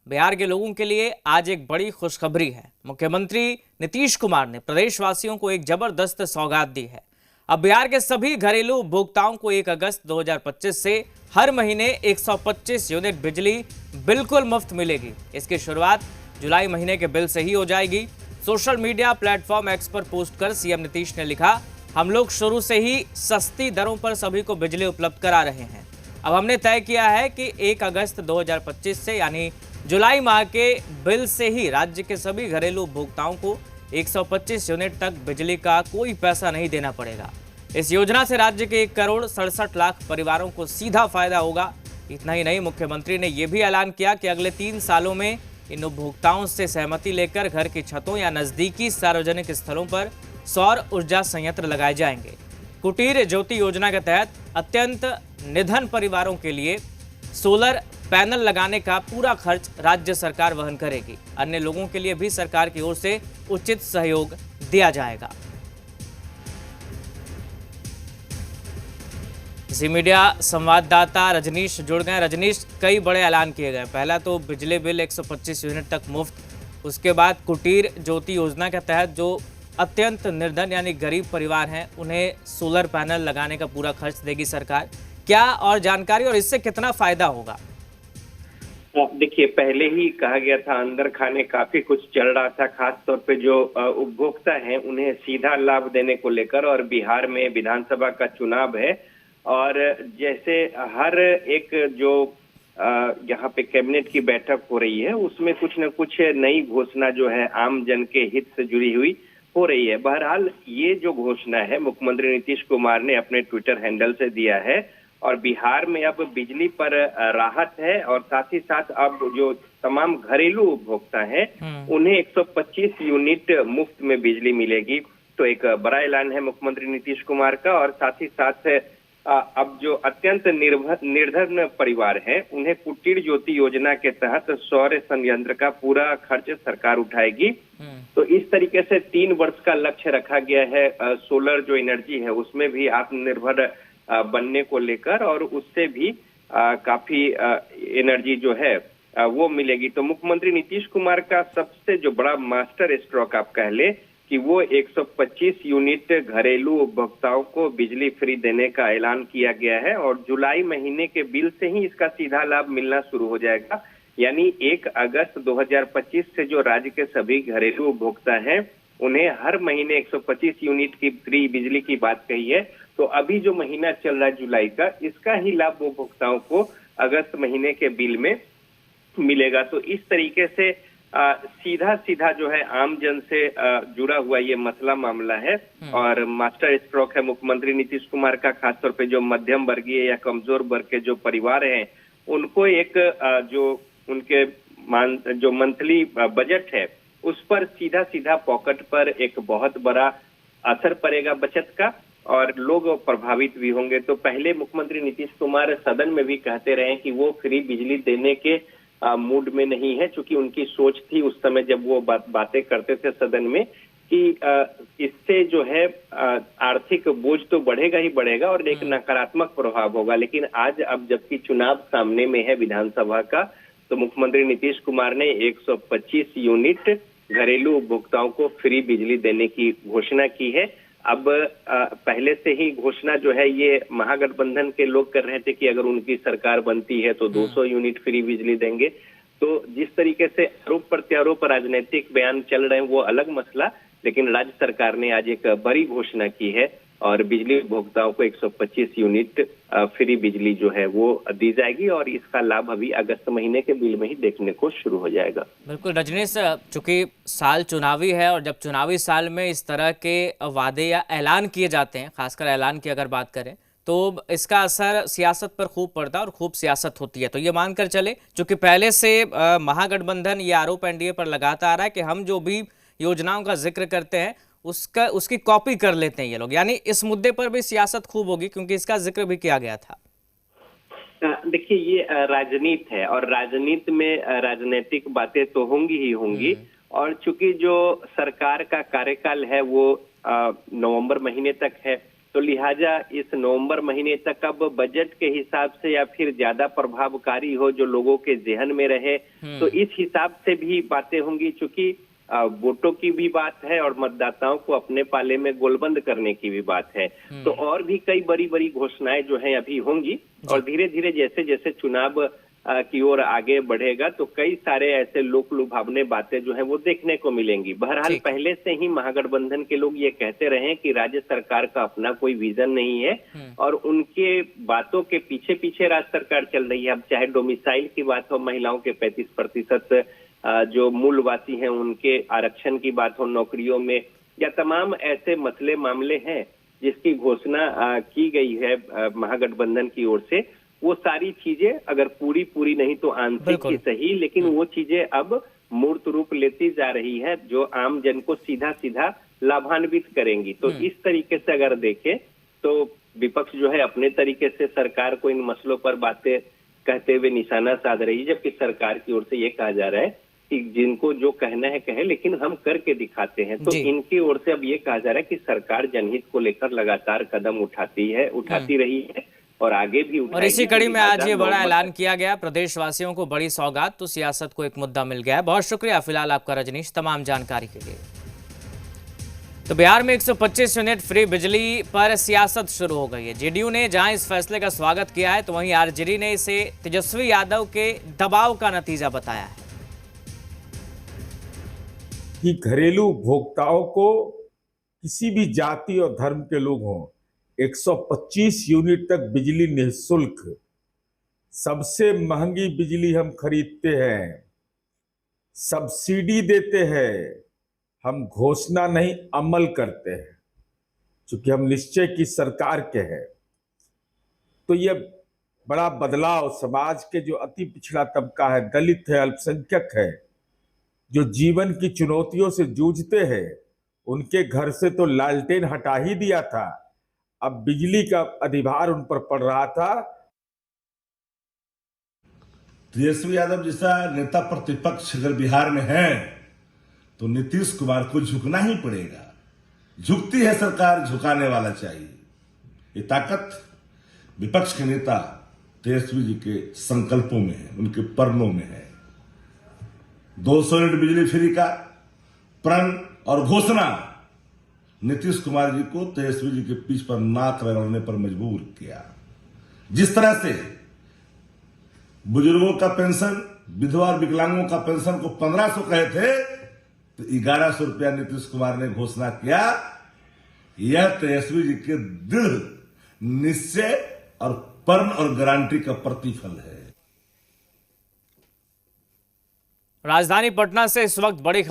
बिहार के लोगों के लिए आज एक बड़ी खुशखबरी है। मुख्यमंत्री नीतीश कुमार ने प्रदेशवासियों को एक जबरदस्त सौगात दी है। अब बिहार के सभी घरेलू उपभोक्ताओं को 1 अगस्त 2025 से हर महीने 125 यूनिट बिजली बिल्कुल मुफ्त मिलेगी। इसकी शुरुआत जुलाई महीने के बिल से ही हो जाएगी। सोशल मीडिया प्लेटफॉर्म एक्स पर पोस्ट कर सीएम नीतीश ने लिखा, हम लोग शुरू से ही सस्ती दरों पर सभी को बिजली उपलब्ध करा रहे हैं। अब हमने तय किया है कि 1 अगस्त 2025 से यानी जुलाई माह के बिल से ही राज्य के सभी घरेलू उपभोक्ताओं को 125 यूनिट तक बिजली का कोई पैसा नहीं देना पड़ेगा। इस योजना से राज्य के 1 करोड़ 67 लाख परिवारों को सीधा फायदा होगा। इतना ही नहीं, मुख्यमंत्री ने यह भी ऐलान किया कि अगले 3 सालों में इन उपभोक्ताओं से सहमति लेकर घर की छतों या नजदीकी सार्वजनिक स्थलों पर सौर ऊर्जा संयंत्र लगाए जाएंगे। कुटीर ज्योति योजना के तहत अत्यंत निर्धन परिवारों के लिए सोलर पैनल लगाने का पूरा खर्च राज्य सरकार वहन करेगी। अन्य लोगों के लिए भी सरकार की ओर से उचित सहयोग दिया जाएगा। इसी मीडिया संवाददाता रजनीश जुड़ गए। रजनीश, कई बड़े ऐलान किए गए। पहला तो बिजली बिल 125 यूनिट तक मुफ्त, उसके बाद कुटीर ज्योति योजना के तहत जो अत्यंत निर्धन यानी गरीब परिवार हैं उन्हें सोलर पैनल लगाने का पूरा खर्च देगी सरकार। क्या और जानकारी और इससे कितना फायदा होगा? देखिए, पहले ही कहा गया था, अंदर खाने काफी कुछ चल रहा था, खास तौर पे जो उपभोक्ता हैं उन्हें सीधा लाभ देने को लेकर। और बिहार में विधानसभा का चुनाव है और जैसे हर एक जो यहाँ पे कैबिनेट की बैठक हो रही है उसमें कुछ न कुछ नई घोषणा जो है आम जन के हित से जुड़ी हुई हो रही है। बहरहाल ये जो घोषणा है मुख्यमंत्री नीतीश कुमार ने अपने ट्विटर हैंडल से दिया है और बिहार में अब बिजली पर राहत है और साथ ही साथ अब जो तमाम घरेलू उपभोक्ता हैं उन्हें 125 यूनिट मुफ्त में बिजली मिलेगी। तो एक बड़ा ऐलान है मुख्यमंत्री नीतीश कुमार का। और साथ ही साथ अब जो अत्यंत निर्धन परिवार हैं उन्हें कुटीर ज्योति योजना के तहत सौर संयंत्र का पूरा खर्च सरकार उठाएगी। तो इस तरीके से 3 वर्ष का लक्ष्य रखा गया है सोलर जो एनर्जी है उसमें भी आत्मनिर्भर बनने को लेकर, और उससे भी काफी एनर्जी जो है वो मिलेगी। तो मुख्यमंत्री नीतीश कुमार का सबसे जो बड़ा मास्टर स्ट्रोक आप कह ले कि वो 125 यूनिट घरेलू उपभोक्ताओं को बिजली फ्री देने का ऐलान किया गया है और जुलाई महीने के बिल से ही इसका सीधा लाभ मिलना शुरू हो जाएगा। यानी 1 अगस्त 2025 से जो राज्य के सभी घरेलू उपभोक्ता हैं उन्हें हर महीने 125 यूनिट की फ्री बिजली की बात कही है। तो अभी जो महीना चल रहा है जुलाई का, इसका ही लाभ उपभोक्ताओं को अगस्त महीने के बिल में मिलेगा। तो इस तरीके से सीधा सीधा जो है आम जन से जुड़ा हुआ ये मसला मामला है और मास्टर स्ट्रोक है मुख्यमंत्री नीतीश कुमार का। खासतौर पे जो मध्यम वर्गीय या कमजोर वर्ग के जो परिवार हैं उनको एक जो उनके जो मंथली बजट है उस पर सीधा सीधा पॉकेट पर एक बहुत बड़ा असर पड़ेगा बचत का और लोग प्रभावित भी होंगे। तो पहले मुख्यमंत्री नीतीश कुमार सदन में भी कहते रहे कि वो फ्री बिजली देने के मूड में नहीं है, क्योंकि उनकी सोच थी उस समय जब वो बातें करते थे सदन में कि इससे जो है आर्थिक बोझ तो बढ़ेगा ही बढ़ेगा और एक नकारात्मक प्रभाव होगा। लेकिन आज अब जबकि चुनाव सामने में है विधानसभा का, तो मुख्यमंत्री नीतीश कुमार ने 125 यूनिट घरेलू उपभोक्ताओं को फ्री बिजली देने की घोषणा की है। अब पहले से ही घोषणा जो है ये महागठबंधन के लोग कर रहे थे कि अगर उनकी सरकार बनती है तो 200 यूनिट फ्री बिजली देंगे। तो जिस तरीके से आरोप प्रत्यारोप राजनीतिक बयान चल रहे हैं वो अलग मसला, लेकिन राज्य सरकार ने आज एक बड़ी घोषणा की है और बिजली उपभोक्ताओं को 125 यूनिट फ्री बिजली जो है वो दी जाएगी और इसका लाभ अभी अगस्त महीने के बिल में ही देखने को शुरू हो जाएगा। बिल्कुल रजनीश, चूंकि साल चुनावी है और जब चुनावी साल में इस तरह के वादे या ऐलान किए जाते हैं, खासकर ऐलान की अगर बात करें तो इसका असर सियासत पर खूब पड़ता है और खूब सियासत होती है। तो ये मानकर चले, चूंकि पहले से महागठबंधन ये आरोप एनडीए पर लगाता आ रहा है कि हम जो भी योजनाओं का जिक्र करते हैं उसकी कॉपी कर लेते हैं ये लोग, यानी इस मुद्दे पर भी सियासत खूब होगी क्योंकि इसका जिक्र भी किया गया था। देखिए, ये राजनीति है और राजनीति में राजनीतिक बातें तो होंगी ही होंगी। और चूंकि जो सरकार का कार्यकाल है वो नवंबर महीने तक है तो लिहाजा इस नवंबर महीने तक अब बजट के हिसाब से या फिर ज्यादा प्रभावकारी हो, जो लोगों के जहन में रहे, तो इस हिसाब से भी बातें होंगी। चूंकि वोटों की भी बात है और मतदाताओं को अपने पाले में गोलबंद करने की भी बात है, तो और भी कई बड़ी बड़ी घोषणाएं जो हैं अभी होंगी। और धीरे धीरे जैसे जैसे चुनाव की ओर आगे बढ़ेगा तो कई सारे ऐसे लोक लुभावने बातें जो हैं वो देखने को मिलेंगी। बहरहाल पहले से ही महागठबंधन के लोग ये कहते रहे हैं कि राज्य सरकार का अपना कोई विजन नहीं है और उनके बातों के पीछे पीछे राज्य सरकार चल रही है। अब चाहे डोमिसाइल की बात हो, महिलाओं के 35% जो मूलवासी हैं उनके आरक्षण की बात हो नौकरियों में, या तमाम ऐसे मसले मामले हैं जिसकी घोषणा की गई है महागठबंधन की ओर से, वो सारी चीजें अगर पूरी नहीं तो आंशिक ही सही, लेकिन वो चीजें अब मूर्त रूप लेती जा रही है जो आम जन को सीधा सीधा लाभान्वित करेंगी। तो इस तरीके से अगर देखें तो विपक्ष जो है अपने तरीके से सरकार को इन मसलों पर बातें कहते हुए निशाना साध रही है, जबकि सरकार की ओर से ये कहा जा रहा है कि जिनको जो कहना है कहे, लेकिन हम करके दिखाते हैं। तो इनकी ओर से अब ये कहा जा रहा है कि सरकार जनहित को लेकर लगातार कदम उठाती रही है और आगे भी उठाएगी। और इसी कड़ी में आज ये बड़ा ऐलान किया गया, प्रदेशवासियों को बड़ी सौगात, तो सियासत को एक मुद्दा मिल गया है। बहुत शुक्रिया फिलहाल आपका रजनीश, तमाम जानकारी के लिए। तो बिहार में 125 यूनिट फ्री बिजली पर सियासत शुरू हो गई है। जेडीयू ने जहां इस फैसले का स्वागत किया है तो वहीं आरजेडी ने इसे तेजस्वी यादव के दबाव का नतीजा बताया है कि घरेलू उपभोक्ताओं को, किसी भी जाति और धर्म के लोग हों, 125 यूनिट तक बिजली निःशुल्क, सबसे महंगी बिजली हम खरीदते हैं, सब्सिडी देते हैं, हम घोषणा नहीं अमल करते हैं, क्योंकि हम निश्चय की सरकार के हैं। तो ये बड़ा बदलाव समाज के जो अति पिछड़ा तबका है, दलित है, अल्पसंख्यक है, जो जीवन की चुनौतियों से जूझते हैं, उनके घर से तो लालटेन हटा ही दिया था, अब बिजली का अधिभार उन पर पड़ रहा था। तेजस्वी यादव जैसा नेता प्रतिपक्ष अगर बिहार में है तो नीतीश कुमार को झुकना ही पड़ेगा। झुकती है सरकार, झुकाने वाला चाहिए। ये ताकत विपक्ष के नेता तेजस्वी जी के संकल्पों में है, उनके प्रणों में है। 200 यूनिट बिजली फ्री का प्रण और घोषणा नीतीश कुमार जी को तेजस्वी जी के पीछ पर नाक रगड़ने पर मजबूर किया। जिस तरह से बुजुर्गों का पेंशन, विधवा और विकलांगों का पेंशन को 1500 कहे थे, तो 1100 रुपया नीतीश कुमार ने घोषणा किया। यह तेजस्वी जी के दृढ़ निश्चय और प्रण और गारंटी का प्रतिफल है। राजधानी पटना से इस वक्त बड़ी